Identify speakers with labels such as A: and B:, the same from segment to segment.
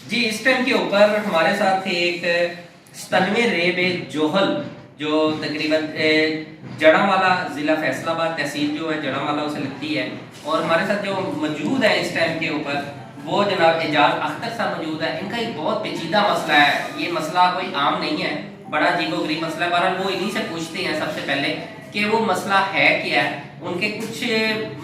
A: جی اس time کے اوپر ہمارے ساتھ تھے ایک ستنوے ریب جوہل جو تقریباً جڑاوالا ضلع فیصل آباد تحصیل جو ہے جڑاوالا اسے لگتی ہے، اور ہمارے ساتھ جو موجود ہے اس ٹائم کے اوپر وہ جناب اعجاز اختر صاحب موجود ہے۔ ان کا ایک بہت پیچیدہ مسئلہ ہے، یہ مسئلہ کوئی عام نہیں ہے، بڑا عجیب و غریب مسئلہ ہے۔ بہرحال وہ انہی سے پوچھتے ہیں سب سے پہلے کہ وہ مسئلہ ہے کیا ہے، ان کے کچھ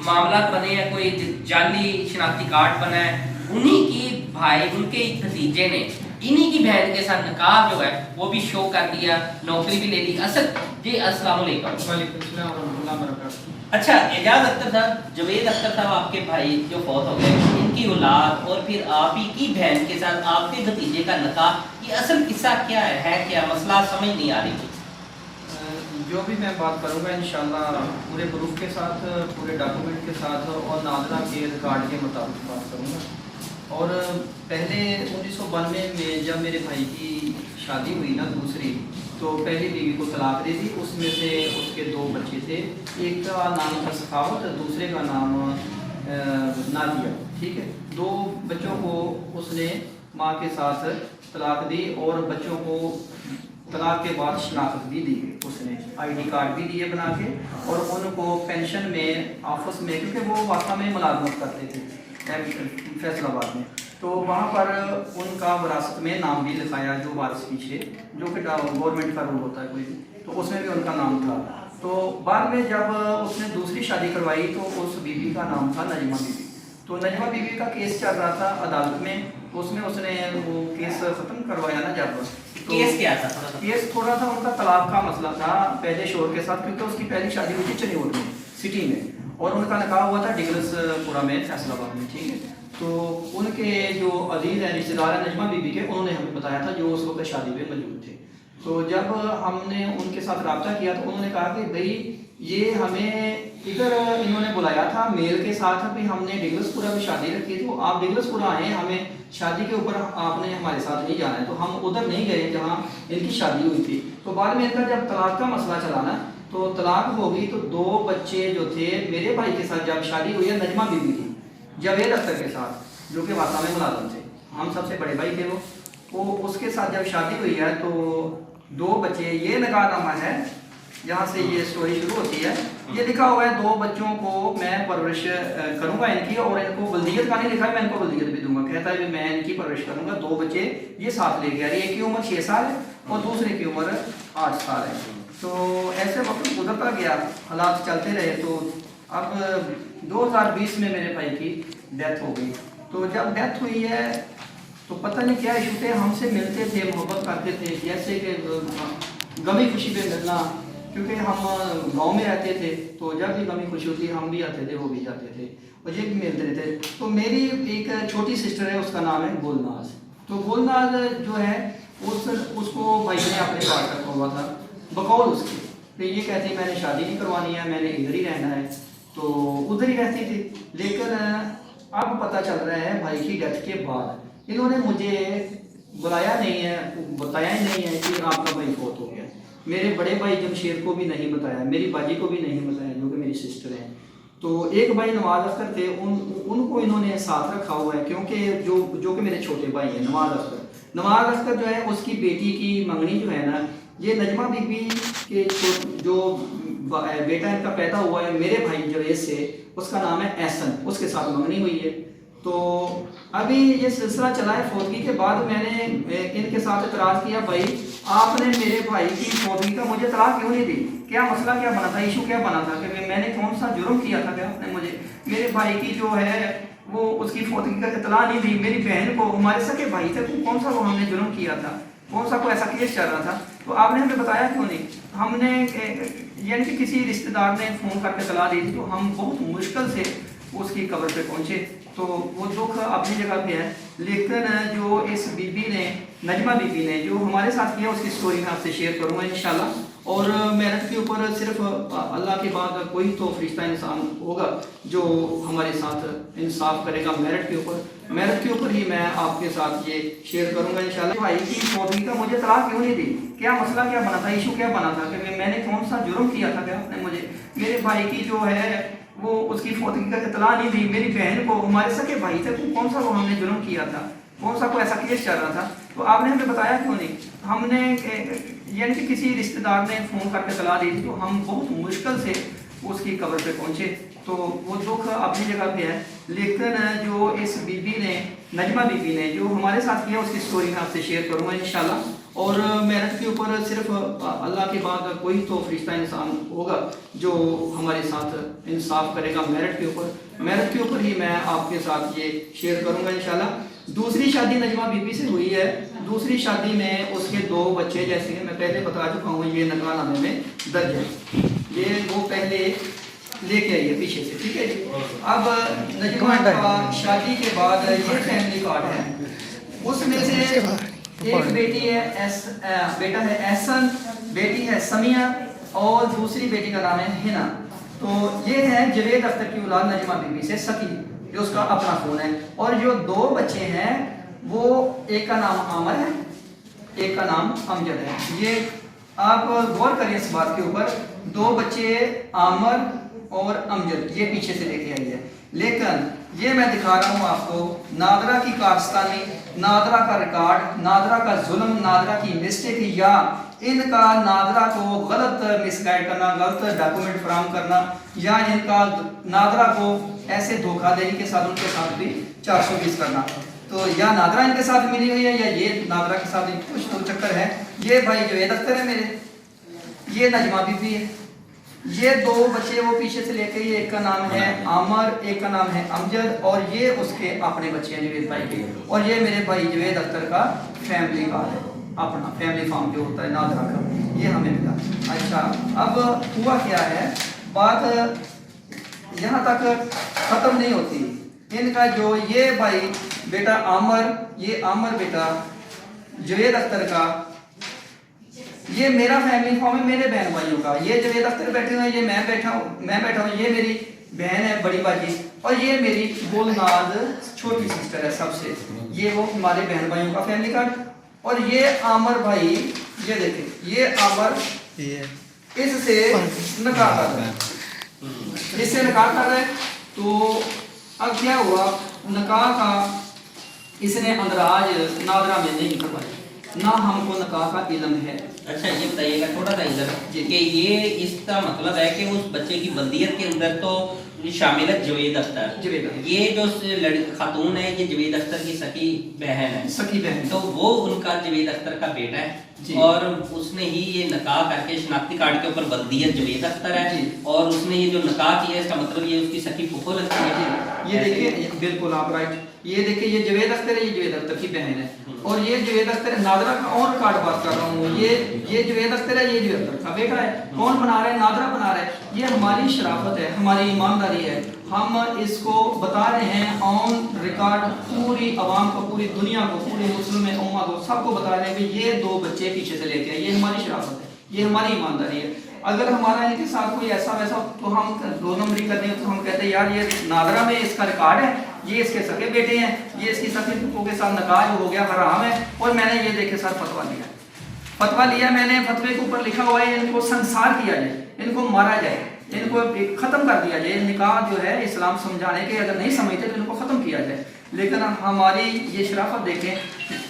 A: معاملات بنے ہیں، کوئی جعلی شناختی کارڈ بنا ہے، انہی کی بھائی ان کے ایک بھتیجے نے انہی کی بہن کے ساتھ نکاح جو ہے وہ بھی شو کر دیا، نوکری بھی لے لی۔ اسد جی السلام علیکم۔
B: وعلیکم السلام ورحمۃ اللہ وبرکاتہ۔
A: اچھا اعجاز اختر صاحب، جوید اختر صاحب آپ کے بھائی جو فوت ہو گئے، ان کی اولاد اور پھر آپ ہی کی بہن کے ساتھ آپ کے بھتیجے کا نکاح، یہ اصل قصہ کیا ہے کیا مسئلہ سمجھ نہیں آ رہی؟
B: جو بھی میں بات کروں گا انشاءاللہ پورے پروف کے ساتھ، پورے ڈاکومنٹ کے ساتھ اور ناظرہ کے ریکارڈ کے مطابق بات کروں گا۔ اور پہلے 1992 میں جب میرے بھائی کی شادی ہوئی نا دوسری، تو پہلی بیوی کو طلاق دے دی۔ اس میں سے اس کے 2 بچے تھے، ایک کا نام تھا سخاوت، دوسرے کا نام نادیہ، ٹھیک ہے۔ 2 بچوں کو اس نے ماں کے ساتھ طلاق دی اور بچوں کو طلاق کے بعد شناخت بھی دی اس نے، آئی ڈی کارڈ بھی دیے بنا کے، اور ان کو پینشن میں آفس میں، کیونکہ وہ واقعہ میں ملازمت کرتے تھے فیصل آباد میں، تو وہاں پر ان کا وراثت میں نام بھی لکھایا، جو وارث پیچھے، جو کہ گورنمنٹ کا رول ہوتا ہے کوئی بھی، تو اس میں بھی ان کا نام تھا۔ تو بعد میں جب اس نے دوسری شادی کروائی تو اس بیوی کا نام تھا نجمہ بیوی۔ تو نجمہ بیوی کا کیس چل رہا تھا عدالت میں، اس میں اس نے وہ کیس ختم کروایا نا جب،
A: کیس کیا تھا؟
B: کیس تھوڑا تھا ان کا طلاق کا مسئلہ تھا پہلے شوہر کے ساتھ، کیونکہ اس کی پہلی شادی ہوئی تھی چنیور میں سٹی میں، اور ان کا نکاح ہوا تھا ڈگلس پورا میں فیصل آباد میں، ٹھیک ہے۔ تو ان کے جو عزیز ہیں رشتہ دار ہیں نجمہ بی بی کے، انہوں نے ہمیں بتایا تھا جو اس وقت شادی پہ موجود تھے۔ تو جب ہم نے ان کے ساتھ رابطہ کیا تو انہوں نے کہا کہ بھائی یہ ہمیں ادھر انہوں نے بلایا تھا میل کے ساتھ، بھی ہم نے ڈگلس پورا میں شادی رکھی، تو آپ ڈگلس پورا آئے، ہمیں شادی کے اوپر آپ نے ہمارے ساتھ نہیں جانا ہے۔ تو ہم ادھر نہیں گئے جہاں ان کی شادی ہوئی تھی۔ تو بعد میں ان کا جب طلاق کا مسئلہ چلا نا، تو طلاق ہو گئی، تو 2 بچے جو تھے میرے بھائی کے ساتھ جب شادی ہوئی ہے نجمہ بی بی کی، جاوید اختر کے ساتھ، جو کہ واقعہ میں ملازم تھے، ہم سب سے بڑے بھائی تھے وہ اس کے ساتھ جب شادی ہوئی ہے تو 2 بچے، یہ نکاح نامہ ہے جہاں سے یہ سٹوری شروع ہوتی ہے، یہ لکھا ہوا ہے 2 بچوں کو میں پرورش کروں گا ان کی، اور ان کو ولدیت کا نہیں لکھا ہے، میں ان کو ولدیت بھی دوں گا، کہتا ہے میں ان کی پرورش کروں گا۔ 2 بچے یہ ساتھ لے گیا، ایک کی عمر 6 سال ہے اور دوسرے کی عمر 8 سال ہے۔ تو ایسے وقت گزرتا گیا، حالات چلتے رہے، تو اب 2020 میں میرے بھائی کی ڈیتھ ہو گئی۔ تو جب ڈیتھ ہوئی ہے تو پتہ نہیں کیا ایشو تھے، ہم سے ملتے تھے، محبت کرتے تھے، جیسے کہ غمی خوشی پہ ملنا، کیونکہ ہم گاؤں میں رہتے تھے، تو جب بھی غمی خوشی ہوتی ہم بھی آتے تھے، وہ بھی جاتے تھے، اور یہ بھی ملتے رہتے۔ تو میری ایک چھوٹی سسٹر ہے، اس کا نام ہے گلناز۔ تو گلناز جو ہے اس کو بھائی نے اپنے پاس رکھا ہوا تھا بقول اس کے، کہ یہ کہتی میں نے شادی نہیں کروانی ہے، میں نے ادھر ہی رہنا ہے، تو ادھر ہی رہتی تھی۔ لیکن اب پتہ چل رہا ہے بھائی کی ڈیتھ کے بعد انہوں نے مجھے بلایا نہیں ہے، بتایا ہی نہیں ہے کہ آپ کا بھائی فوت ہو گیا۔ میرے بڑے بھائی جمشید کو بھی نہیں بتایا، میری باجی کو بھی نہیں بتایا، جو کہ میری سسٹر ہیں۔ تو ایک بھائی نواز اختر تھے، ان کو انہوں نے ساتھ رکھا ہوا ہے، کیونکہ جو کہ میرے چھوٹے بھائی ہیں نواز اختر جو ہے، اس کی بیٹی کی منگنی جو ہے نا، یہ نجمہ بی بی کے جو بیٹا ان کا پیدا ہوا ہے میرے بھائی جوید سے، اس کا نام ہے احسن، اس کے ساتھ منگنی ہوئی ہے۔ تو ابھی یہ سلسلہ چلا ہے، فوتگی کے بعد میں نے ان کے ساتھ اعتراض کیا، بھائی آپ نے میرے بھائی کی فوتگی کا مجھے طلاق کیوں نہیں دی؟ کیا مسئلہ کیا بنا تھا، ایشو کیا بنا تھا، کہ میں نے کون سا جرم کیا تھا کہ آپ نے مجھے میرے بھائی کی جو ہے وہ اس کی فوتگی کا اطلاع نہیں دی؟ میری بہن کو، ہمارے سکے بھائی تھے، کون سا وہ ہم نے جرم کیا تھا، کون سا کوئی ایسا کیس چل رہا تھا، تو آپ نے ہمیں بتایا کیوں نہیں؟ ہم نے یعنی کہ کسی رشتہ دار نے فون کر کے صلاح دی تھی، تو ہم بہت مشکل سے اس کی قبر پہ پہنچے، تو وہ دکھ اپنی جگہ پہ ہے۔ لیکن جو اس بی بی نے، نجمہ بی بی نے جو ہمارے ساتھ کیا، اس کی سٹوری میں آپ سے شیئر کروں گا انشاءاللہ۔ اور میرٹ کے اوپر صرف اللہ کے بعد کوئی تو فرشتہ انسان ہوگا جو ہمارے ساتھ انصاف کرے گا میرٹ کے اوپر ہی میں آپ کے ساتھ یہ شیئر کروں گا انشاءاللہ۔ بھائی کی فوتگی کا مجھے طلاق کیوں نہیں دی؟ کیا مسئلہ کیا بنا تھا، ایشو کیا بنا تھا، کہ میں نے کون سا جرم کیا تھا کہ آپ نے مجھے میرے بھائی کی جو ہے وہ اس کی فوتگی کا اطلاع نہیں دی. میری بہن کو ہمارے سکے بھائی تھے, کون سا وہ ہم نے جرم کیا تھا, کون سا کوئی ایسا کیس چل رہا تھا, تو آپ نے ہمیں بتایا کیوں نہیں. ہم نے یعنی کہ کسی رشتہ دار نے فون کر کے اطلاع دی تھی, تو ہم بہت مشکل سے اس کی قبر پہ پہنچے. تو وہ دکھ اپنی جگہ پہ ہے, لیکن جو اس بی بی نے, نجمہ بی بی نے جو ہمارے ساتھ کیا, اس کی سٹوری میں آپ سے شیئر کروں گا انشاءاللہ. اور میرٹ کے اوپر صرف اللہ کے بعد کوئی تو فرشتہ انسان ہوگا جو ہمارے ساتھ انصاف کرے گا میرٹ کے اوپر. میرٹ کے اوپر ہی میں آپ کے ساتھ یہ شیئر کروں گا انشاءاللہ. دوسری شادی نجمہ بی بی سے ہوئی ہے. دوسری شادی میں اس کے 2 بچے, جیسے کہ میں پہلے بتا چکا ہوں, یہ نقل نامے میں درج ہے. یہ وہ پہلے لے کے آئیے پیچھے سے, ٹھیک ہے جی. اب نجمہ کا شادی کے بعد یہ فیملی کارڈ ہے. اس میں سے ایک بیٹی ہے بیٹا ہے احسن, بیٹی ہے سمیہ, اور دوسری بیٹی کا نام ہے ہنا. تو یہ ہے جوید اختر کی اولاد نجمہ بی بی سے سکی, جو اس کا اپنا خون ہے. اور جو 2 بچے ہیں وہ ایک کا نام عامر ہے, ایک کا نام امجد ہے. یہ آپ غور کریے اس بات کے اوپر, 2 بچے عامر اور امجد یہ پیچھے سے لے کے آئی ہے. لیکن یہ میں دکھا رہا ہوں آپ کو نادرہ کی کارستانی, نادرہ کا ریکارڈ, نادرہ کا ظلم, نادرہ کی مسٹیک, یا ان کا نادرہ کو غلط مس گائیڈ کرنا, غلط ڈاکومنٹ فراہم کرنا, یا ان کا نادرہ کو ایسے دھوکہ دہی کے ساتھ ان کے ساتھ بھی 420 کرنا. تو یا نادرہ ان کے ساتھ ملی ہوئی ہے, یا یہ نادرہ کے ساتھ کچھ تو چکر ہے. یہ بھائی جوید اختر ہے میرے, یہ نجمہ بی بی ہے. یہ 2 بچے وہ پیچھے سے لے کے, یہ ایک کا نام ہے عامر, ایک کا نام ہے امجد, اور یہ اس کے اپنے بچے ہیں جوید بھائی کے. اور یہ میرے بھائی جوید اختر کا فیملی کارڈ ہے, اپنا فیملی فارم جو ہوتا ہے نادرہ کا, یہ ہمیں ملا. اچھا, اب ہوا کیا ہے, بات یہاں تک ختم نہیں ہوتی. ان کا جو یہ بھائی بیٹا عامر, یہ عامر بیٹا جوید اختر کا, یہ میرا فیملی فارم ہے میرے بہن بھائیوں کا. یہ جوید اختر بیٹھے ہوئے ہیں, یہ میں بیٹھا ہوں, یہ میری بہن ہے بڑی باجی, اور یہ میری گلناز چھوٹی سسٹر ہے سب سے. یہ وہ ہمارے بہن بھائیوں کا فیملی کارڈ. اور یہ عامر بھائی, یہ دیکھیں, یہ عامر اس سے نکاح کر رہا ہے, اس سے نکاح کر رہا ہے. تو اب کیا ہوا, نکاح کا اس نے اندراج نادرہ میں نہیں کروایا, نہ ہم کو نکاح کا علم ہے.
A: اچھا یہ بتائیے گا تھوڑا سا ادھر کہ یہ اس کا مطلب ہے کہ اس بچے کی بلدیت کے اندر تو شامل ہے جوید اختر, یہ جو خاتون ہے یہ جوید اختر کی سکی بہن ہے,
B: سکی بہن,
A: تو وہ ان کا جوید اختر کا بیٹا ہے. اور اس نے ہی یہ نکاح کر کے شناختی کارڈ کے اوپر بلدیت جوید اختر ہے, اور اس نے یہ جو نکاح کیا ہے اس کا مطلب یہ اس کی سکی پھوپھو لگتی ہے.
B: یہ دیکھیے, بالکل آپ رائٹ, یہ دیکھیں یہ جوید اختر ہے, یہ جوید اختر کی بہن ہے. اور یہ جوید اختر نادرہ کا اور کارڈ بات کر رہا ہوں, یہ جوید اختر ہے, یہ جوید اختر کا بیٹا ہے. کون بنا رہا ہے, نادرہ بنا رہا ہے. یہ ہماری شرافت ہے, ہماری ایمانداری ہے. ہم اس کو بتا رہے ہیں آن ریکارڈ, پوری عوام کو, پوری دنیا کو, پوری مسلم امت کو, سب کو بتا رہے ہیں کہ یہ 2 بچے پیچھے سے لے کے آئے. یہ ہماری شرافت ہے, یہ ہماری ایمانداری ہے. اگر ہمارا ان کے ساتھ کوئی ایسا ویسا تو ہم 2 نمبری کر دیں, تو ہم کہتے ہیں یار یہ نادرہ میں اس کا ریکارڈ ہے, یہ اس کے سکے بیٹے ہیں, یہ اس کی سکی پھوپھو کے ساتھ نکاح ہو گیا, حرام ہے. اور میں نے یہ دیکھ کے ساتھ فتویٰ لیا, میں نے فتوے کے اوپر لکھا ہوا ہے ان کو سنسار کیا جائے, ان کو مارا جائے, ان کو ختم کر دیا جائے. نکاح جو ہے اسلام سمجھانے کے, اگر نہیں سمجھتے تو ان کو ختم کیا جائے. لیکن ہماری یہ شرافت دیکھیں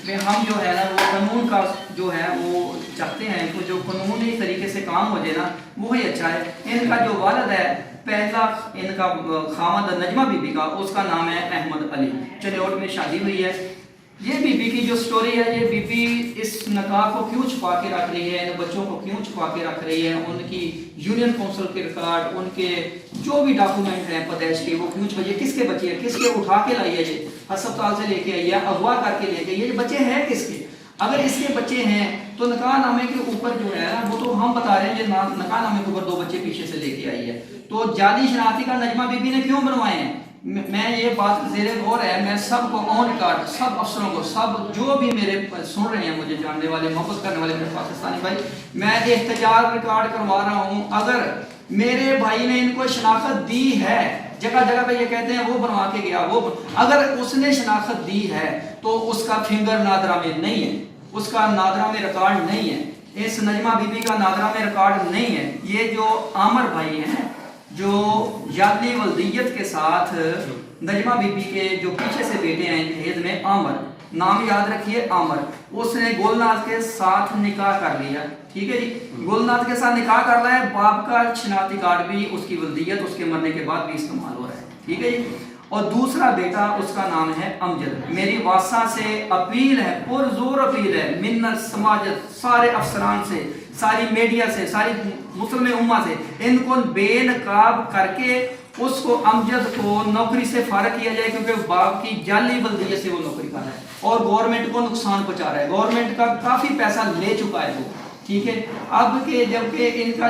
B: کہ ہم جو ہے نا وہ قانون کا جو ہے وہ چاہتے ہیں, تو جو قانونی طریقے سے کام ہو جائے نا وہی اچھا ہے. ان کا جو والد ہے پہلا, ان کا خامد نجمہ بی بی کا, اس کا نام ہے احمد علی, چنیوٹ میں شادی ہوئی ہے. یہ بی بی کی جو سٹوری ہے, یہ بی بی اس نکاح کو کیوں چھپا کے رکھ رہی ہے, ان بچوں کو کیوں چھپا کے رکھ رہی ہے, ان کی یونین کونسل کے ریکارڈ, ان کے جو بھی ڈاکومنٹ ہیں پیدائش کے, وہ کیوں چھپا, یہ کس کے بچے ہیں, کس کے اٹھا کے لائی ہے, یہ ہسپتال سے لے کے آئی ہے, اغوا کر کے لے کے, یہ بچے ہیں کس کے. اگر اس کے بچے ہیں تو نکاح نامے کے اوپر جو ہے وہ تو ہم بتا رہے ہیں, یہ نکاح نامے کے اوپر 2 بچے پیچھے سے لے کے آئی ہے. تو جعلی شناختی کارڈ نجمہ بی بی نے کیوں بنوائے ہیں, میں یہ بات زیر غور ہے, میں سب کو آن ریکارڈ, سب افسروں کو, سب جو بھی میرے سن رہے ہیں, مجھے جاننے والے, محبت کرنے والے میرے پاکستانی بھائی, میں احتجاج ریکارڈ کروا رہا ہوں. اگر میرے بھائی نے ان کو شناخت دی ہے, جگہ جگہ پہ یہ کہتے ہیں وہ بنوا کے گیا, وہ اگر اس نے شناخت دی ہے تو اس کا فنگر نادرہ میں نہیں ہے, اس کا نادرہ میں ریکارڈ نہیں ہے, اس نجمہ بی بی کا نادرہ میں ریکارڈ نہیں ہے. یہ جو عامر بھائی ہیں, جو یادلی ولدیت کے ساتھ نجمہ بی بی کے جو پیچھے سے بیٹے ہیں جہیز میں عامر، نام یاد رکھیے عامر، اس نے گلناز کے ساتھ نکاح کر لیا، ٹھیک ہے جی، گلناز کے ساتھ نکاح کر رہا ہے، باپ کا شناختی کارڈ بھی اس کی ولدیت اس کے مرنے کے بعد بھی استعمال ہو رہا ہے، ٹھیک ہے جی۔ اور دوسرا بیٹا اس کا نام ہے امجد، میری واسطہ سے اپیل ہے، پرزور اپیل ہے، منت سماجت سارے افسران سے، ساری میڈیا سے، ساری مسلم امہ سے، ان کو بے نقاب کر کے اس کو امجد کو نوکری سے فارغ کیا جائے، کیونکہ باپ کی جعلی ولدیت سے وہ نوکری کر رہا ہے اور گورنمنٹ کو نقصان پہنچا رہا ہے، گورنمنٹ کا کافی پیسہ لے چکا ہے وہ، ٹھیک ہے۔ اب کہ جب کہ ان کا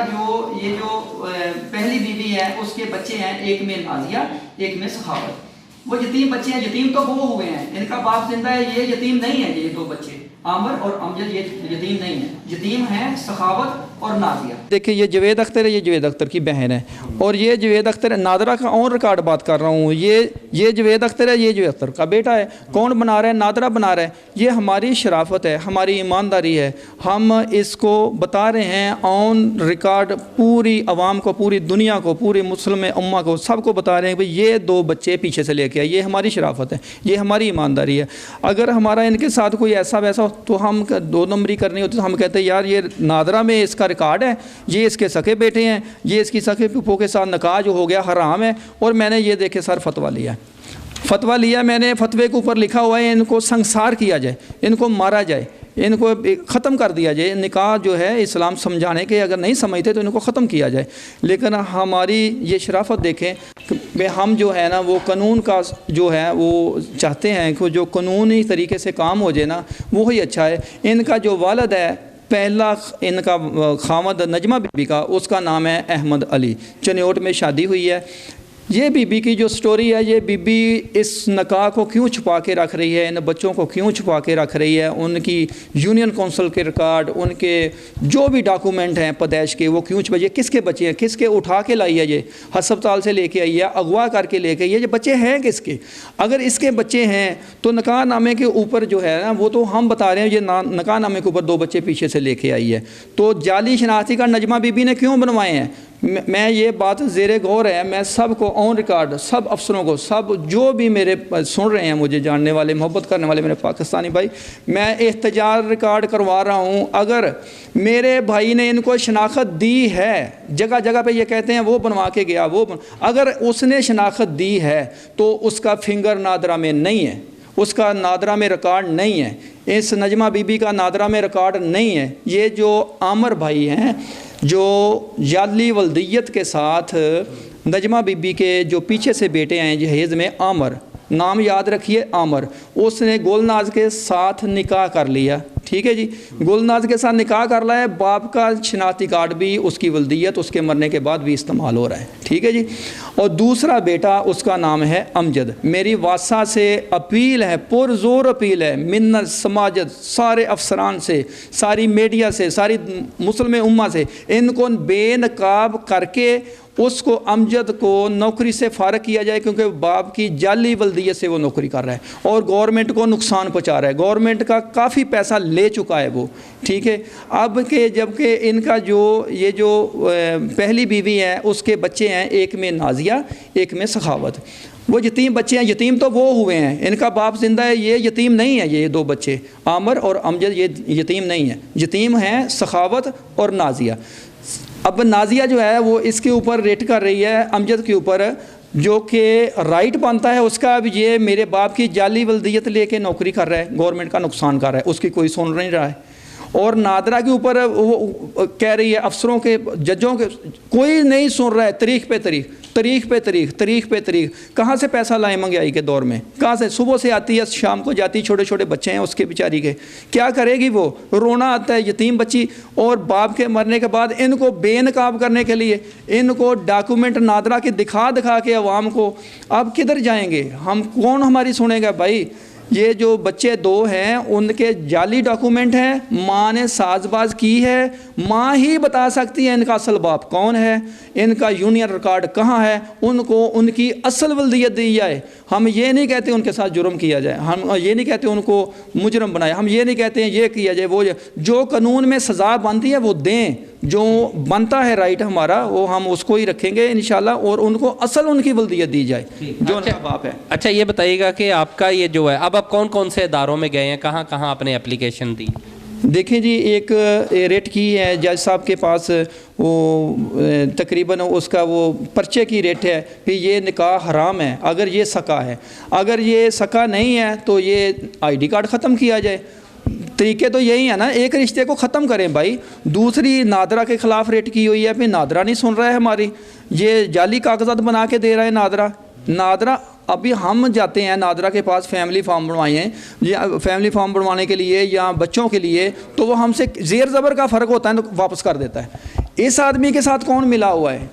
B: یہ جو پہلی بیوی ہے اس کے بچے ہیں، ایک میں نازیہ ایک میں سخاوت، وہ یتیم بچے ہیں، یتیم تو وہ ہوئے ہیں، ان کا باپ زندہ ہے، یہ یتیم نہیں ہے، یہ دو بچے عامر اور امجد یہ یتیم نہیں ہیں، یتیم ہیں سخاوت اور نازیہ۔
C: دیکھیں یہ جوید اختر ہے، یہ جوید اختر کی بہن ہے، اور یہ جوید اختر نادرہ کا آن ریکارڈ بات کر رہا ہوں، یہ جوید اختر ہے، یہ جوید اختر کا بیٹا ہے، کون بنا رہا ہے؟ نادرہ بنا رہا ہے۔ یہ ہماری شرافت ہے، ہماری ایمانداری ہے، ہم اس کو بتا رہے ہیں آن ریکارڈ، پوری عوام کو، پوری دنیا کو، پوری مسلم امہ کو، سب کو بتا رہے ہیں کہ یہ دو بچے پیچھے سے لے کے آئے، یہ ہماری شرافت ہے، یہ ہماری ایمانداری ہے۔ اگر ہمارا ان کے ساتھ کوئی ایسا ویسا تو ہم دو نمبری کرنی ہوتی تو ہم کہتے ہیں یار یہ نادرہ میں اس کا ریکارڈ ہے، یہ اس کے سکے بیٹے ہیں، یہ اس کی سکے پھپھو کے ساتھ نکاح جو ہو گیا حرام ہے، اور میں نے یہ دیکھے سر فتویٰ لیا میں نے، فتوے کے اوپر لکھا ہوا ہے ان کو سنسار کیا جائے، ان کو مارا جائے، ان کو ختم کر دیا جائے، نکاح جو ہے اسلام سمجھانے کے اگر نہیں سمجھتے تو ان کو ختم کیا جائے۔ لیکن ہماری یہ شرافت دیکھیں کہ ہم جو ہے نا وہ قانون کا جو ہے وہ چاہتے ہیں کہ جو قانونی طریقے سے کام ہو جائے نا وہی اچھا ہے۔ ان کا جو والد ہے پہلا، ان کا خامد نجمہ بی بی کا، اس کا نام ہے احمد علی، چنیوٹ میں شادی ہوئی ہے۔ یہ بی بی کی جو سٹوری ہے، یہ بی بی اس نکاح کو کیوں چھپا کے رکھ رہی ہے، ان بچوں کو کیوں چھپا کے رکھ رہی ہے، ان کی یونین کونسل کے ریکارڈ، ان کے جو بھی ڈاکومنٹ ہیں پیدائش کے وہ کیوں چھپا، یہ کس کے بچے ہیں، کس کے اٹھا کے لائی ہے، یہ ہسپتال سے لے کے آئی ہے، اغوا کر کے لے کے آئی ہے، یہ بچے ہیں کس کے؟ اگر اس کے بچے ہیں تو نکاح نامے کے اوپر جو ہے نا وہ تو ہم بتا رہے ہیں، یہ نکاح نامے کے اوپر دو بچے پیچھے سے لے کے آئی ہے، تو جعلی شناختی کارڈ نجمہ بی بی نے کیوں بنوائے ہیں؟ میں یہ بات زیر غور ہے، میں سب کو آن ریکارڈ، سب افسروں کو، سب جو بھی میرے سن رہے ہیں، مجھے جاننے والے، محبت کرنے والے میرے پاکستانی بھائی، میں احتجاج ریکارڈ کروا رہا ہوں۔ اگر میرے بھائی نے ان کو شناخت دی ہے، جگہ جگہ پہ یہ کہتے ہیں وہ بنوا کے گیا، اگر اس نے شناخت دی ہے تو اس کا فنگر نادرہ میں نہیں ہے، اس کا نادرہ میں ریکارڈ نہیں ہے، اس نجمہ بی بی کا نادرہ میں ریکارڈ نہیں ہے۔ یہ جو عامر بھائی ہیں جو یادلی ولدیت کے ساتھ نجمہ بی بی کے جو پیچھے سے بیٹے ہیں جہیز میں عامر، نام یاد رکھیے عامر، اس نے گلناز کے ساتھ نکاح کر لیا، ٹھیک ہے جی، گلناز کے ساتھ نکاح کر رہا ہے، باپ کا شناختی کارڈ بھی اس کی ولدیت اس کے مرنے کے بعد بھی استعمال ہو رہا ہے، ٹھیک ہے جی۔ اور دوسرا بیٹا اس کا نام ہے امجد، میری واسطہ سے اپیل ہے، پرزور اپیل ہے، منت سماجت سارے افسران سے، ساری میڈیا سے، ساری مسلم امہ سے، ان کو بے نقاب کر کے اس کو امجد کو نوکری سے فارغ کیا جائے، کیونکہ باپ کی جعلی ولدیت سے وہ نوکری کر رہا ہے اور گورنمنٹ کو نقصان پہنچا رہا ہے، گورنمنٹ کا کافی پیسہ لے چکا ہے وہ، ٹھیک ہے۔ اب کہ جب کہ ان کا یہ جو پہلی بیوی ہے اس کے بچے ہیں، ایک میں نازیہ ایک میں سخاوت، وہ یتیم بچے ہیں، یتیم تو وہ ہوئے ہیں، ان کا باپ زندہ ہے، یہ یتیم نہیں ہے، یہ دو بچے عامر اور امجد یہ یتیم نہیں ہیں، یتیم ہیں سخاوت اور نازیہ۔ اب نازیہ جو ہے وہ اس کے اوپر ریٹ کر رہی ہے امجد کے اوپر، جو کہ رائٹ بنتا ہے اس کا، اب یہ میرے باپ کی جعلی ولدیت لے کے نوکری کر رہا ہے، گورنمنٹ کا نقصان کر رہا ہے، اس کی کوئی سن نہیں رہا ہے، اور نادرہ کے اوپر وہ کہہ رہی ہے افسروں کے، ججوں کے، کوئی نہیں سن رہا ہے، تاریخ پہ تاریخ، کہاں سے پیسہ لائیں مہنگائی کے دور میں، کہاں سے؟ صبح سے آتی ہے شام کو جاتی، چھوٹے چھوٹے بچے ہیں اس کے بیچاری کے، کیا کرے گی وہ؟ رونا آتا ہے، یتیم بچی، اور باپ کے مرنے کے بعد ان کو بے نقاب کرنے کے لیے ان کو ڈاکومنٹ نادرہ کے دکھا کے عوام کو، اب کدھر جائیں گے ہم؟ کون ہماری سنے گا بھائی؟ یہ جو بچے دو ہیں ان کے جعلی ڈاکومنٹ ہیں، ماں نے ساز باز کی ہے، ماں ہی بتا سکتی ہے ان کا اصل باپ کون ہے، ان کا یونین ریکارڈ کہاں ہے، ان کو ان کی اصل ولدیت دی جائے۔ ہم یہ نہیں کہتے ان کے ساتھ جرم کیا جائے، ہم یہ نہیں کہتے ان کو مجرم بنائے، ہم یہ نہیں کہتے ہیں یہ کیا جائے وہ، جو قانون میں سزا بنتی ہے وہ دیں، جو بنتا ہے رائٹ ہمارا وہ ہم اس کو ہی رکھیں گے انشاءاللہ، اور ان کو اصل ان کی ولدیت دی جائے جو ان کا باپ ہے۔
A: اچھا یہ بتائیے گا کہ آپ کا یہ جو ہے اب آپ کون کون سے اداروں میں گئے ہیں، کہاں کہاں آپ نے اپلیکیشن دی؟
C: دیکھیں جی، ایک ریٹ کی ہے جج صاحب کے پاس، وہ تقریباً اس کا وہ پرچے کی ریٹ ہے کہ یہ نکاح حرام ہے اگر یہ سکا ہے، اگر یہ سکا نہیں ہے تو یہ آئی ڈی کارڈ ختم کیا جائے۔ طریقے تو یہی ہے نا، ایک رشتے کو ختم کریں بھائی۔ دوسری نادرہ کے خلاف ریٹ کی ہوئی ہے، پھر نادرہ نہیں سن رہا ہے ہماری، یہ جعلی کاغذات بنا کے دے رہا ہے نادرہ۔ ابھی ہم جاتے ہیں نادرہ کے پاس فیملی فارم بنوائے ہیں، یہ فیملی فارم بنوانے کے لیے یا بچوں کے لیے، تو وہ ہم سے زیر زبر کا فرق ہوتا ہے تو واپس کر دیتا ہے۔ اس آدمی کے ساتھ کون ملا ہوا ہے؟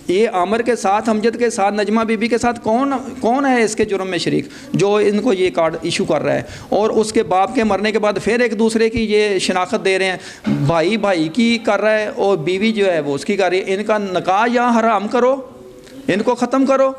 C: یہ عامر کے ساتھ، امجد کے ساتھ، نجمہ بی بی کے ساتھ کون ہے اس کے جرم میں شریک جو ان کو یہ کارڈ ایشو کر رہا ہے؟ اور اس کے باپ کے مرنے کے بعد پھر ایک دوسرے کی یہ شناخت دے رہے ہیں، بھائی بھائی کی کر رہا ہے اور بیوی جو ہے وہ اس کی کر رہی ہے۔ ان کا نکاح یہاں حرام کرو، ان کو ختم کرو۔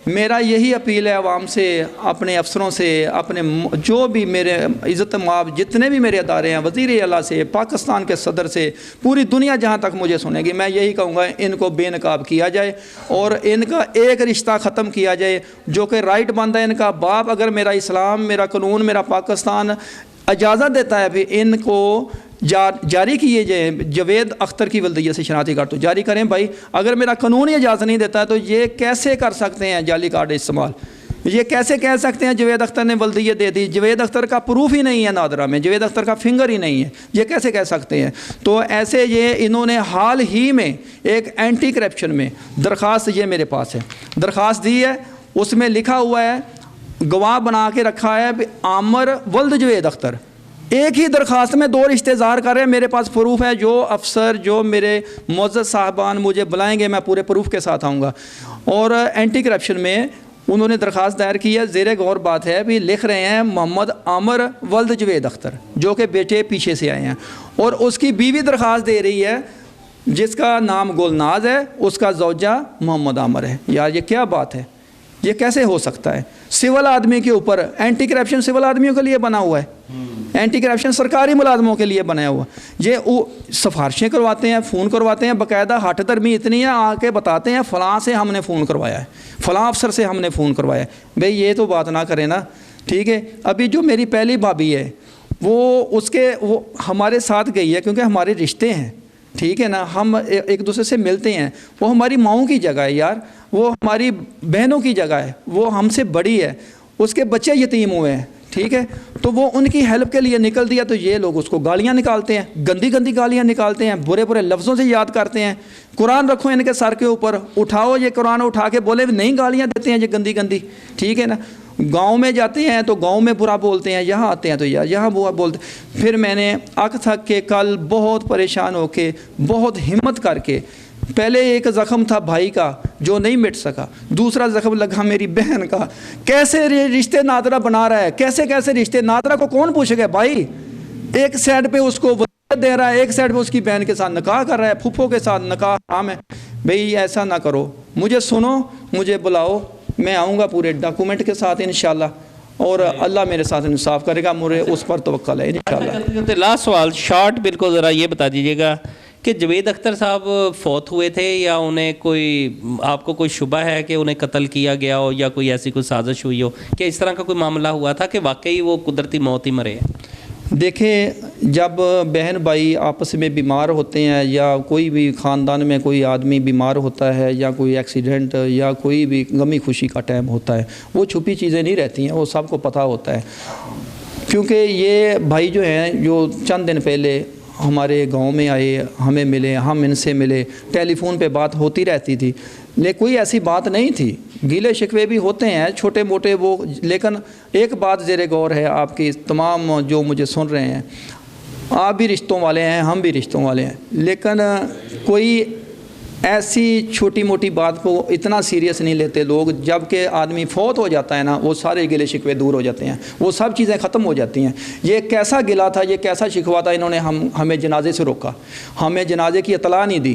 C: میرا یہی اپیل ہے عوام سے، اپنے افسروں سے، اپنے جو بھی میرے عزت مآب جتنے بھی میرے ادارے ہیں، وزیر اعلیٰ سے، پاکستان کے صدر سے، پوری دنیا جہاں تک مجھے سنے گی، میں یہی کہوں گا ان کو بے نقاب کیا جائے اور ان کا ایک رشتہ ختم کیا جائے جو کہ رائٹ بنتا ہے ان کا باپ۔ اگر میرا اسلام، میرا قانون، میرا پاکستان اجازت دیتا ہے پھر ان کو جاری کیے جائیں۔ جاوید اختر کی ولدیت سے شناختی کارڈ تو جاری کریں بھائی، اگر میرا قانون ہی اجازت نہیں دیتا ہے تو یہ کیسے کر سکتے ہیں جعلی کارڈ استعمال؟ یہ کیسے کہہ سکتے ہیں جاوید اختر نے ولدیت دے دی؟ جاوید اختر کا پروف ہی نہیں ہے نادرہ میں، جاوید اختر کا فنگر ہی نہیں ہے، یہ کیسے کہہ سکتے ہیں؟ تو ایسے یہ انہوں نے حال ہی میں ایک اینٹی کرپشن میں درخواست، یہ میرے پاس ہے درخواست دی ہے، اس میں لکھا ہوا ہے، گواہ بنا کے رکھا ہے عامر ولد جاوید اختر۔ ایک ہی درخواست میں 2 رشتے ظاہر کر رہے ہیں، میرے پاس پروف ہے۔ جو افسر، جو میرے معزز صاحبان مجھے بلائیں گے میں پورے پروف کے ساتھ آؤں گا۔ اور اینٹی کرپشن میں انہوں نے درخواست دائر کی ہے، زیر غور بات ہے بھی لکھ رہے ہیں محمد عامر ولد جاوید اختر، جو کہ بیٹے پیچھے سے آئے ہیں، اور اس کی بیوی درخواست دے رہی ہے جس کا نام گلناز ہے، اس کا زوجہ محمد عامر ہے۔ یار یہ کیا بات ہے؟ یہ کیسے ہو سکتا ہے؟ سول آدمی کے اوپر اینٹی کرپشن سول آدمیوں کے لیے بنا ہوا ہے، اینٹی کرپشن سرکاری ملازموں کے لیے بنایا ہوا۔ یہ سفارشیں کرواتے ہیں، فون کرواتے ہیں، باقاعدہ ہٹ درمی اتنی ہے، آ کے بتاتے ہیں فلاں سے ہم نے فون کروایا ہے، فلاں افسر سے ہم نے فون کروایا ہے۔ بھئی یہ تو بات نہ کریں نا، ٹھیک ہے؟ ابھی جو میری پہلی بھابھی ہے وہ ہمارے ساتھ گئی ہے کیونکہ ہمارے رشتے ہیں، ٹھیک ہے نا، ہم ایک دوسرے سے ملتے ہیں۔ وہ ہماری ماؤں کی جگہ ہے یار، وہ ہماری بہنوں کی جگہ ہے، وہ ہم سے بڑی ہے، اس کے بچے یتیم ہوئے ہیں، ٹھیک ہے؟ تو وہ ان کی ہیلپ کے لیے نکل دیا تو یہ لوگ اس کو گالیاں نکالتے ہیں، گندی گندی گالیاں نکالتے ہیں، برے برے لفظوں سے یاد کرتے ہیں۔ قرآن رکھو ان کے سر کے اوپر، اٹھاؤ یہ قرآن، اٹھا کے بولے نہیں، گالیاں دیتے ہیں یہ گندی گندی، ٹھیک ہے نا؟ گاؤں میں جاتے ہیں تو گاؤں میں برا بولتے ہیں، یہاں آتے ہیں تو یہاں برا بولتے ہیں۔ پھر میں نے اک تھک کے کل بہت پریشان ہو کے، بہت ہمت کر کے، پہلے ایک زخم تھا بھائی کا جو نہیں مٹ سکا، دوسرا زخم لگا میری بہن کا۔ کیسے رشتے نادرہ بنا رہا ہے، کیسے کیسے رشتے؟ نادرہ کو کون پوچھے گا بھائی؟ ایک سائڈ پہ اس کو وصیت دے رہا ہے، ایک سائڈ پہ اس کی بہن کے ساتھ نکاح کر رہا ہے، پھپھو کے ساتھ نکاح حرام ہے۔ بھئی ایسا نہ کرو، مجھے سنو، مجھے بلاؤ، میں آؤں گا پورے ڈاکومنٹ کے ساتھ انشاءاللہ، اور اللہ میرے ساتھ انصاف کرے گا، مجھے اس پر توکل ہے انشاءاللہ۔
A: لاسٹ سوال شارٹ بالکل ذرا یہ بتا دیجیے گا کہ جاوید اختر صاحب فوت ہوئے تھے یا انہیں آپ کو کوئی شبہ ہے کہ انہیں قتل کیا گیا ہو یا کوئی ایسی کوئی سازش ہوئی ہو، کہ اس طرح کا کوئی معاملہ ہوا تھا کہ واقعی وہ قدرتی موت ہی مرے ہیں؟
C: دیکھیں، جب بہن بھائی آپس میں بیمار ہوتے ہیں یا کوئی بھی خاندان میں کوئی آدمی بیمار ہوتا ہے یا کوئی ایکسیڈنٹ یا کوئی بھی غمی خوشی کا ٹائم ہوتا ہے، وہ چھپی چیزیں نہیں رہتی ہیں، وہ سب کو پتہ ہوتا ہے۔ کیونکہ یہ بھائی جو ہیں، جو چند دن پہلے ہمارے گاؤں میں آئے، ہمیں ملے، ہم ان سے ملے، ٹیلی فون پہ بات ہوتی رہتی تھی، لیکن کوئی ایسی بات نہیں تھی۔ گیلے شکوے بھی ہوتے ہیں چھوٹے موٹے وہ، لیکن ایک بات زیر غور ہے آپ کی تمام جو مجھے سن رہے ہیں، آپ بھی رشتوں والے ہیں، ہم بھی رشتوں والے ہیں، لیکن کوئی ایسی چھوٹی موٹی بات کو اتنا سیریس نہیں لیتے لوگ۔ جب کہ آدمی فوت ہو جاتا ہے نا، وہ سارے گلے شکوے دور ہو جاتے ہیں، وہ سب چیزیں ختم ہو جاتی ہیں۔ یہ کیسا گلا تھا، یہ کیسا شکوہ تھا، انہوں نے ہمیں جنازے سے روکا، ہمیں جنازے کی اطلاع نہیں دی،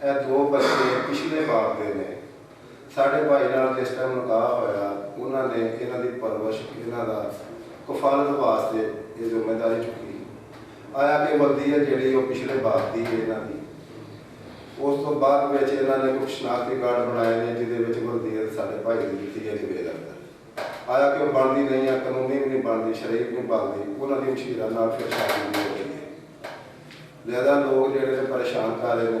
D: ਇਹ 2 ਬੱਚੇ ਪਿਛਲੇ ਬਾਪ ਦੇ ਨੇ। ਸਾਡੇ ਭਾਈ ਨਾਲ ਜਿਸ ਟਾਈਮ ਨਕਾਹ ਹੋਇਆ ਉਹਨਾਂ ਨੇ ਇਹਨਾਂ ਦੀ ਪਰਵਰਿਸ਼, ਇਹਨਾਂ ਦਾ ਕਫਾਲਤ ਵਾਸਤੇ ਇਹ ਜ਼ਿੰਮੇਵਾਰੀ ਚੁੱਕੀ। ਆਇਆ ਕਿ ਵਲਦੀ ਹੈ ਜਿਹੜੀ ਉਹ ਪਿਛਲੇ ਬਾਪ ਦੀ ਇਹਨਾਂ ਦੀ। ਉਸ ਤੋਂ ਬਾਅਦ ਵਿੱਚ ਇਹਨਾਂ ਨੇ ਕੁਝ ਸ਼ਨਾਖਤੀ ਕਾਰਡ ਬਣਾਏ ਨੇ ਜਿਹਦੇ ਵਿੱਚ ਵਲਦੀਅਤ ਸਾਡੇ ਭਾਈ ਦੀ ਦਿੱਤੀ ਹੈ ਜਵੇਦ ਅਖਤਰ। ਆਇਆ ਕਿ ਉਹ ਬਣਦੀ ਨਹੀਂ ਹੈ, ਕਾਨੂੰਨੀ ਵੀ ਨਹੀਂ ਬਣਦੀ, ਸ਼ਰੀਅਤ ਨਹੀਂ ਬਣਦੀ, ਉਹਨਾਂ ਦੀ ਮਸ਼ੀਰਾਂ ਨਾਲ ਫਿਰ ਸ਼ਾਦੀ ਨਹੀਂ ਹੋ ਰਹੀ ਹੈ। ਲਿਹਾਜ਼ਾ ਲੋਕ ਜਿਹੜੇ ਨੇ ਪਰੇਸ਼ਾਨ ਕਰ ਰਹੇ ਨੇ,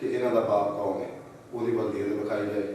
D: ਕਿ ਇਹਨਾਂ ਦਾ ਬਾਪ ਕੌਣ ਹੈ, ਉਹਦੀ ਵਲਦੀਅਤ ਵਿਖਾਈ ਜਾਏ,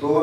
D: 2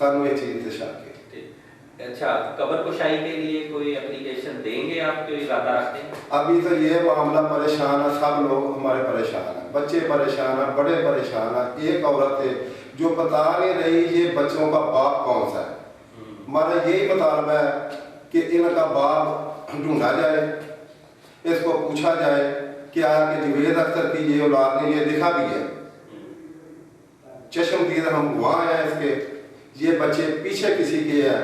D: سانو یہ چیز سے شک ہے۔
A: اچھا، قبر کشائی کے لیے کوئی اپلیکیشن دیں گے آپ، کوئی ارادہ رکھتے ہیں؟
D: ابھی تو یہ معاملہ پریشان ہے، سب لوگ ہمارے پریشان ہیں، بچے پریشان ہیں، بڑے پریشان ہیں۔ ایک عورت ہے جو بتا نہیں رہی یہ بچوں کا باپ کون سا ہے۔ ہمارا یہی مطالبہ ہے کہ ان کا باپ ڈھونڈا جائے، اس کو پوچھا جائے کہ آیا کہ جوید اختر کی یہ اولاد نے یہ لکھا بھی ہے، چشم دید ہم گواہ ہیں اس کے، یہ بچے پیچھے کسی کے ہیں،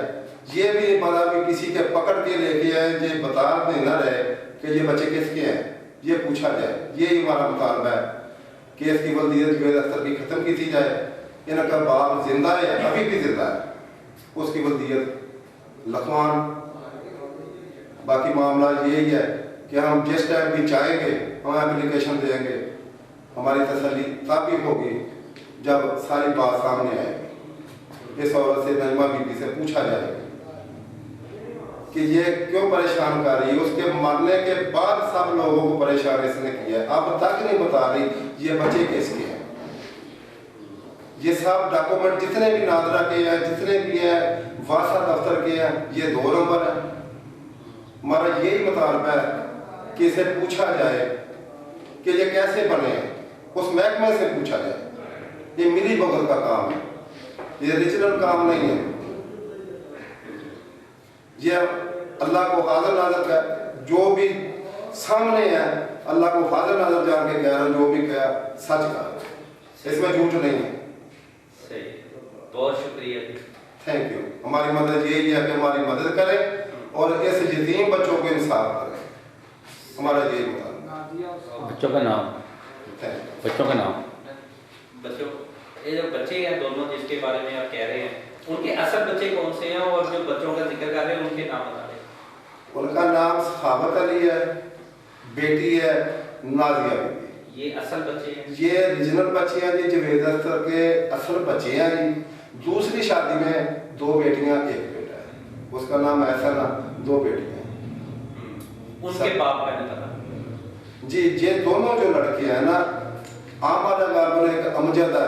D: یہ بھی پتا بھی کسی کے پکڑ کے لے کے آئے، یہ بتا نہ رہے کہ یہ بچے کس کے ہیں، یہ پوچھا جائے۔ یہی ہمارا مطالبہ ہے کہ اس کی ولدیت جوید اختر کی ختم کی جائے۔ ان کا باپ زندہ ہے، ابھی بھی زندہ ہے، اس کی ولدیت لکھوان۔ باقی معاملہ یہی ہے کہ ہم جس ٹائم بھی چاہیں گے ہم اپلیکیشن دیں گے، ہماری تسلی تب بھی ہوگی جب ساری بات سامنے آئے گی۔ اس عورت سے، نجمہ بی بی سے پوچھا جائے کہ یہ کیوں پریشان کر رہی ہے، اس کے مرنے کے بعد سب لوگوں کو پریشان اس نے کیا ہے، اب تک نہیں بتا رہی یہ بچے کس کے ہیں۔ یہ سب ڈاکومنٹ جتنے بھی نادرہ کے ہیں، جتنے بھی ہیں واسطہ دفتر کے ہیں، یہ 2 نمبر ہیں۔ ہمارا یہی مطالبہ ہے کہ اسے پوچھا جائے کہ یہ کیسے بنے ہیں، اس محکمے سے پوچھا جائے۔ یہ ملی بغل کا کام ہے، یہ ریجنل کام نہیں ہے۔ یہ اللہ کو حاضر ناظر کا جو بھی سامنے ہے، اللہ کو حاضر ناظر جان کے کہہ رہا ہوں، جو بھی کہا سچ کہا، اس میں جھوٹ نہیں ہے۔
A: صحیح، بہت شکریہ۔
D: Thank you. ہماری مدد یہی ہے کہ ہماری مدد کریں اور اس یتیم بچوں کو انصاف کریں، ہمارا یہی مطالبہ۔
E: بچوں کا نام، بچوں کا نام،
A: بچوں، یہ جو بچے ہیں دونوں جس کے بارے میں آپ کہہ رہے ہیں، ان کے اصل بچے کون سے ہیں، اور جو بچوں کا ذکر کر رہے ہیں ان کے نام بتا دیں۔
D: ان کا نام سخاوت علی ہے، بیٹی ہے نازیہ بی بی۔
A: یہ اصل بچے ہیں؟
D: یہ ریجنل بچے ہیں جی، جوید اختر کے اصل بچے ہیں جی۔ دوسری شادی میں 2 بیٹیاں 1 بیٹا ہے، اس کا نام احسن ہے، 2 بیٹیاں ہیں۔
A: ان کے باپ کا نہیں پتا؟
D: جی یہ دونوں جو لڑکے ہیں نا، آمد غالباً ایک امجد ہے،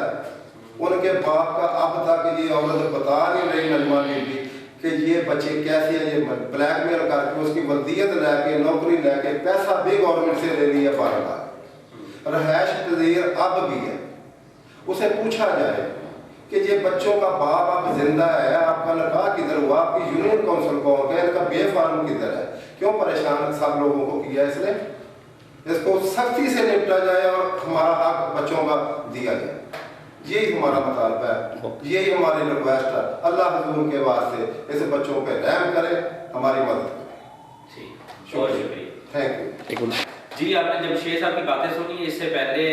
D: ان کے باپ کا اب تک یہ عورت بتا نہیں رہی نجمہ بی بی کہ یہ بچے کیسے ہیں۔ یہ بلیک میل کر کے اس کی ولدیت لے کے، نوکری لے کے، پیسہ بھی گورنمنٹ سے لے لیا 12 لاکھ، رہائش پذیر اب بھی ہے۔ اسے پوچھا جائے کہ یہ بچوں کا باپ اب زندہ ہے، آپ کا نکاح کدھر ہوا، آپ کی یونین کونسل کون ہے، ان کا بے فارم کدھر ہے، کیوں پریشان سب لوگوں کو کیا اس نے؟ اس کو سختی سے نپٹا جائے اور ہمارا حق بچوں کا دیا جائے، یہی ہمارا مطالبہ ہے، یہی ہماری ریکویسٹ ہے۔ اللہ حضور کے واسطے اس بچوں پہ رحم کرے، ہماری مدد کرے۔
A: ٹھیک، بہت شکریہ،
D: تھینک یو۔
A: جی آپ نے جب شیخ صاحب کی باتیں سنی، اس سے پہلے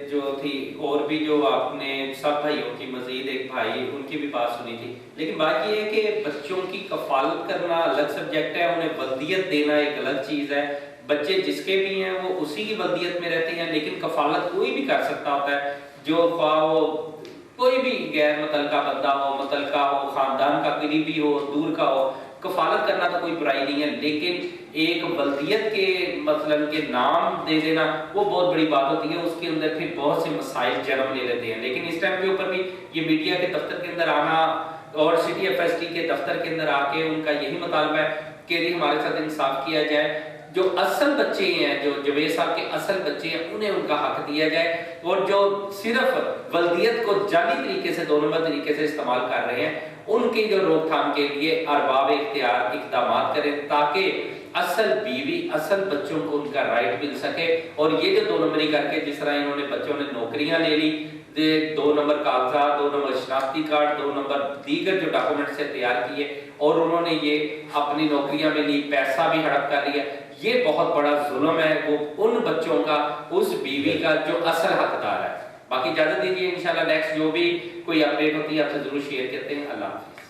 A: جو تھی اور بھی جو آپ نے سب بھائیوں کی مزید ایک بھائی ان کی بھی بات سنی تھی، لیکن بات یہ ہے کہ بچوں کی کفالت کرنا الگ سبجیکٹ ہے، انہیں ولدیت دینا ایک الگ چیز ہے۔ بچے جس کے بھی ہیں وہ اسی کی ولدیت میں رہتے ہیں، لیکن کفالت کوئی بھی کر سکتا ہوتا ہے، جو خواہ وہ کوئی بھی غیر متعلقہ بندہ ہو، متعلقہ ہو، خاندان کا قریبی ہو، دور کا ہو، کفالت کرنا تو کوئی برائی نہیں ہے، لیکن ایک ولدیت کے مثلاً کے نام دے دینا وہ بہت بڑی بات ہوتی ہے، اس کے اندر پھر بہت سے مسائل جنم لے لیتے ہیں۔ لیکن اس ٹائم کے اوپر بھی یہ میڈیا کے دفتر کے اندر آنا اور سٹی ایف ایس ٹی کے دفتر کے اندر آ کے ان کا یہی مطالبہ ہے کہ ہمارے ساتھ انصاف کیا جائے، جو اصل بچے ہیں، جو جوید صاحب کے اصل بچے ہیں، انہیں ان کا حق دیا جائے، اور جو صرف ولدیت کو جعلی طریقے سے 2 نمبر طریقے سے استعمال کر رہے ہیں، ان کی جو روک تھام کے لیے ارباب اختیار اقدامات کریں، تاکہ اصل بیوی، اصل بچوں کو ان کا رائٹ مل سکے۔ اور یہ جو 2 نمبری کر کے جس طرح انہوں نے بچوں نے نوکریاں لے لی، 2 نمبر کاغذات، 2 نمبر شناختی کارڈ، 2 نمبر دیگر جو ڈاکومنٹ سے تیار کیے، اور انہوں نے یہ اپنی نوکریاں میں لی، پیسہ بھی ہڑپ کر لیا، یہ بہت بڑا ظلم ہے وہ ان بچوں کا، اس بیوی کا جو اصل حقدار ہے۔ باقی اجازت دیجیے، انشاءاللہ نیکسٹ جو بھی کوئی اپڈیٹ ہوتی ہے آپ سے ضرور شیئر کرتے ہیں۔ اللہ حافظ۔